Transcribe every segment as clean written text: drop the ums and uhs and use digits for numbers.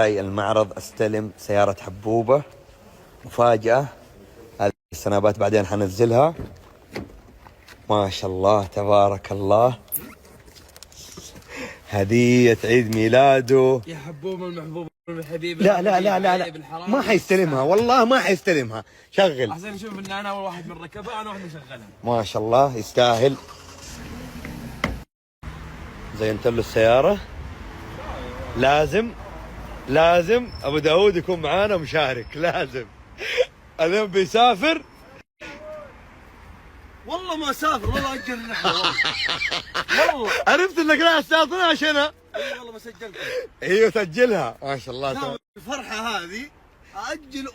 جاي المعرض استلم سيارة حبوبة مفاجأة. هذه السنابات بعدين حنزلها. ما شاء الله تبارك الله، هدية عيد ميلاده يا حبوبة المحبوب الحبيب. لا لا لا لا لا ما حيستلمها، والله ما حيستلمها. شغل عشان نشوف ان انا اول واحد من ركبها، انا واحد مشغلها. ما شاء الله يستاهل. زينت له السيارة. لازم ابو داود يكون معانا مشارك، لازم. اليوم بيسافر. والله ما سافر، والله اجل الرحله. والله عرفت انك رايح الساعة 12 هنا. اي والله ما سجلت. ايوه سجلها. ما شاء الله لا الفرحه هذه اجل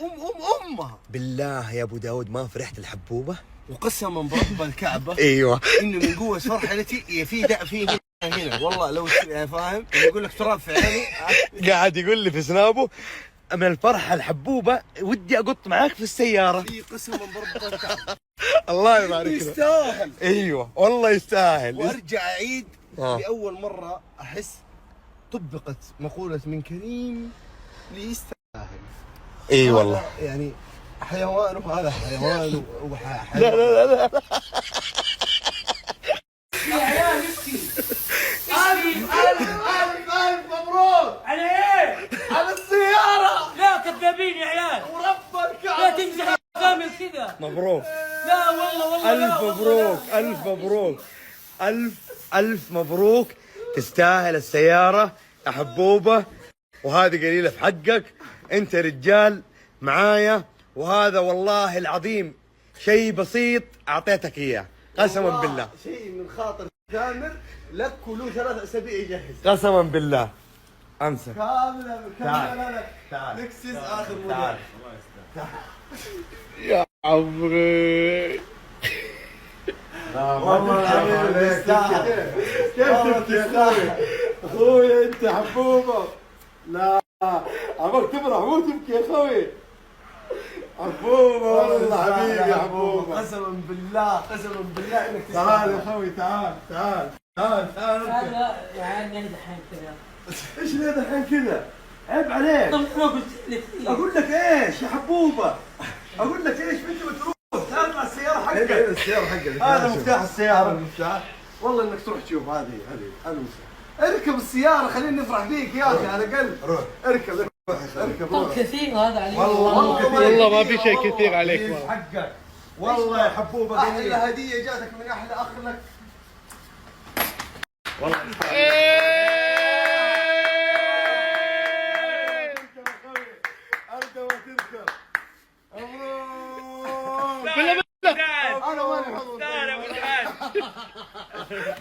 امها. بالله يا ابو داود ما فرحت الحبوبة؟ وقسما برب الكعبه ايوه انه من قوه فرحتي في داء فيه هنا والله. لو يعني فاهم يقول لك تراب في عيني. قاعد يقول لي في سنابه من الفرحة الحبوبة ودي اقط معاك في السيارة. اي قسما برب الكعبه الله يبارك له. يستاهل. ايوه والله يستاهل. وارجع اعيد لاول مره احس طبقت مقوله من كريم ليستاهل. اي والله يعني حيوان، وهذا حيوان لا لا لا لا. يا عيال ألف مبروك. على ايه؟ على السيارة. لا كذابين يا عيال، ورب الكعبة لا تمزح كامل كذا. مبروك. لا والله ألف مبروك ألف مبروك ألف مبروك. تستاهل السيارة يا حبوبة، وهذه قليلة في حقك. أنت رجال معايا، وهذا والله العظيم شيء بسيط أعطيتك إياه قسما بالله. شيء من خاطر تامر لك، وله 3 أسابيع يجهز. قسما بالله. أمسك كاملة تعال. لك لكسس آخر موديل. يا عمري والله يستاهل. كيف تبكي يا اخوي؟ اخوي انت حبوبه. لا ابغاك تفرح مو تبكي يا اخوي. حبوبه والله حبيبي يا حبوبه. قسما بالله انك تعال يا اخوي تعال. هذا يعني انا دحين كذا. ايش ليه دحين كذا؟ عيب عليك. طب ما قلت لك اقول لك ايش يا حبوبه؟ اقول لك ايش انت بتروح تطلع السياره حقك. السيارة حقك. هذا مفتاح السياره. المفتاح. والله انك تروح تشوف هذه المفتاح. اركب السيارة، خلينا نفرح فيك يا اخي على الاقل. روح اركب طب كثير هذا عليك. والله ما في شيء كثير عليك حقك. والله يا حبوبه احلى هدية جاتك من احلى اخ لك. والله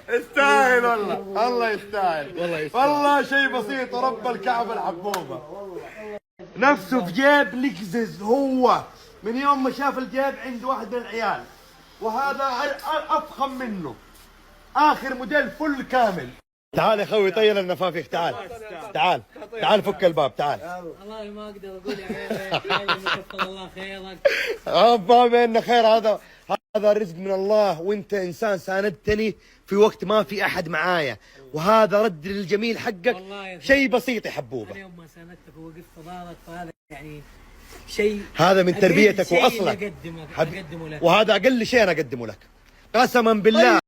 يستاهل والله. الله يستاهل والله. شيء بسيط ورب الكعبة الحبوبة. نفسه في جيب لكزز هو من يوم ما شاف الجيب عند واحد من العيال، وهذا افخم منه. اخر موديل فل كامل. تعال يا خوي طير النفافيك. تعال فك الباب. تعال. والله ما اقدر اقول يا عيال كثر الله خيرك. ما ان خير. هذا رزق من الله، وانت انسان ساندتني في وقت ما في احد معايا، وهذا رد للجميل حقك. شيء بسيط يا حبوبه. انا يوم ما ساندتك ووقفت ظهرك، فهذا يعني شيء، هذا من تربيتك واصلك. اقدمه لك. وهذا اقل شيء انا اقدمه لك قسما بالله.